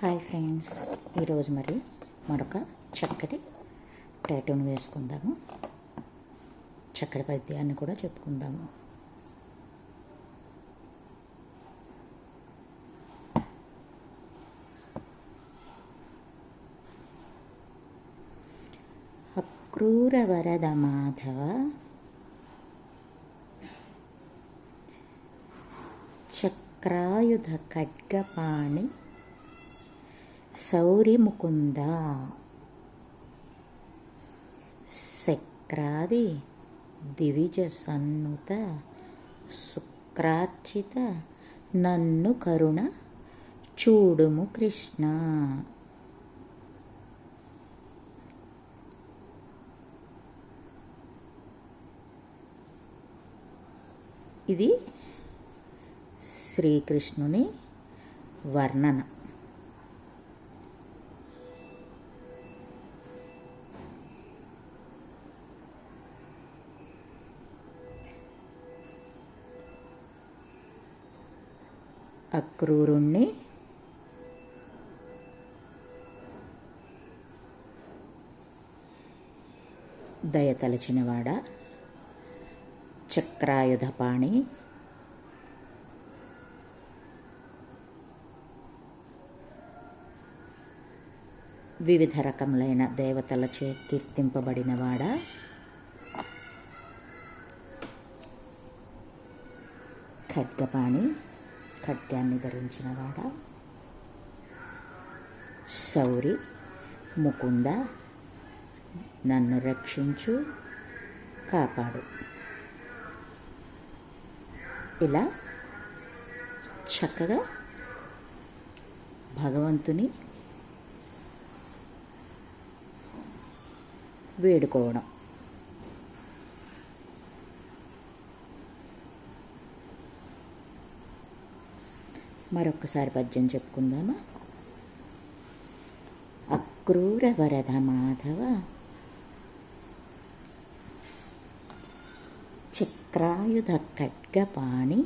Hi friends, ఈరోజు మరి మరొక చక్కటి టాటూను వేసుకుందాము. చక్కటి పద్యాన్ని కూడా చెప్పుకుందాము. అక్రూర వరద మాధవ చక్రాయుధ ఖడ్గపాణి సౌరి ముకుంద శక్రాది దివిజ సన్నుత శుక్రార్చిత నన్ను కరుణ చూడుము కృష్ణ. ఇది శ్రీకృష్ణుని వర్ణన. అక్రూరుణ్ణి దయతలచినవాడా, చక్రాయుధపాణి వివిధ రకములైన దేవతలచే కీర్తింపబడినవాడా, ఖడ్గపాణి ఖడ్గాన్ని ధరించినవాడా, శౌరి ముకుంద నన్ను రక్షించు కాపాడు. ఇలా చక్కగా భగవంతుని వేడుకోవడం. మరొక్కసారి పద్యం చెప్పుకుందామా. అక్రూర వరద మాధవ చక్రాయుధ ఖడ్గపాణి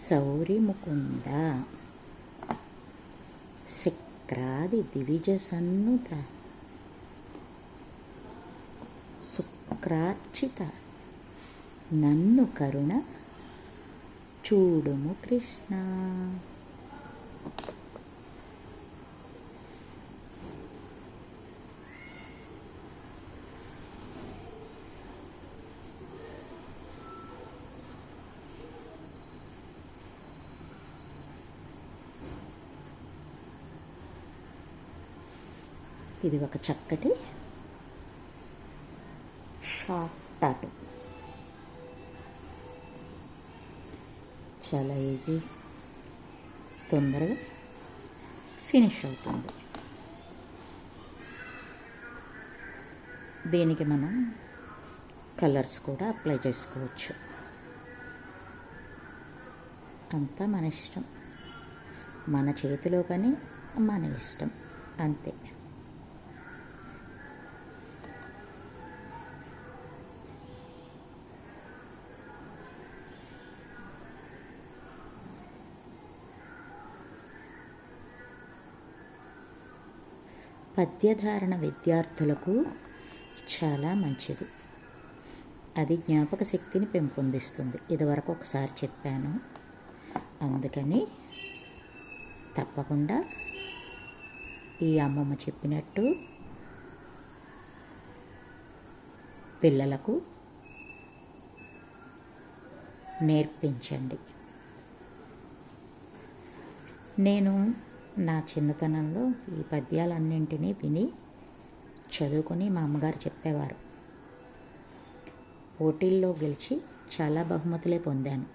సౌరి ముకుంద శక్రాది దివిజ సన్నుత శుక్రార్చిత నన్ను కరుణ చూడుము కృష్ణ. ఇది ఒక చక్కటి షార్ట్ టాటూ. చాలా ఈజీ, తొందరగా ఫినిష్ అవుతుంది. దీనికి మనం కలర్స్ కూడా అప్లై చేసుకోవచ్చు. అంతా మన ఇష్టం, మన చేతిలో పని మన ఇష్టం, అంతే. పద్యధారణ విద్యార్థులకు చాలా మంచిది. అది జ్ఞాపక శక్తిని పెంపొందిస్తుంది. ఇదివరకు ఒకసారి చెప్పాను, అందుకని తప్పకుండా ఈ అమ్మమ్మ చెప్పినట్టు పిల్లలకు నేర్పించండి. నేను నా చిన్నతనంలో ఈ పద్యాలన్నింటినీ విని చదువుకొని మా అమ్మగారు చెప్పేవారు. పోటీల్లో గెలిచి చాలా బహుమతులే పొందాను.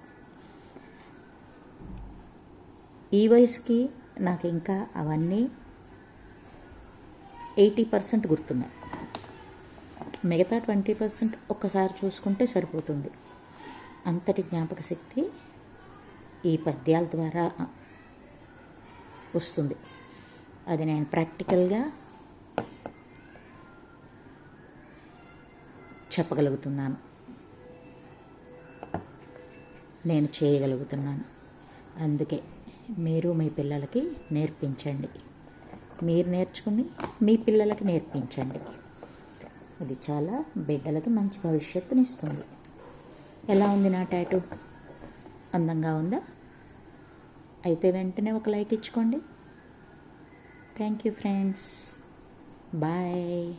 ఈ వయసుకి నాకు ఇంకా అవన్నీ 80% గుర్తున్నాయి. మిగతా 20% ఒక్కసారి చూసుకుంటే సరిపోతుంది. అంతటి జ్ఞాపక శక్తి ఈ పద్యాల ద్వారా వస్తుంది. అది నేను ప్రాక్టికల్గా చెప్పగలుగుతున్నాను, నేను చేయగలుగుతున్నాను. అందుకే మీరు మీ పిల్లలకి నేర్పించండి. మీరు నేర్చుకుని మీ పిల్లలకి నేర్పించండి. ఇది చాలా బిడ్డలకి మంచి భవిష్యత్తునిస్తుంది. ఎలా ఉంది నా టాటూ? అందంగా ఉందా? అయితే వెంటనే ఒక లైక్ ఇచ్చుకోండి. Thank you friends. బాయ్.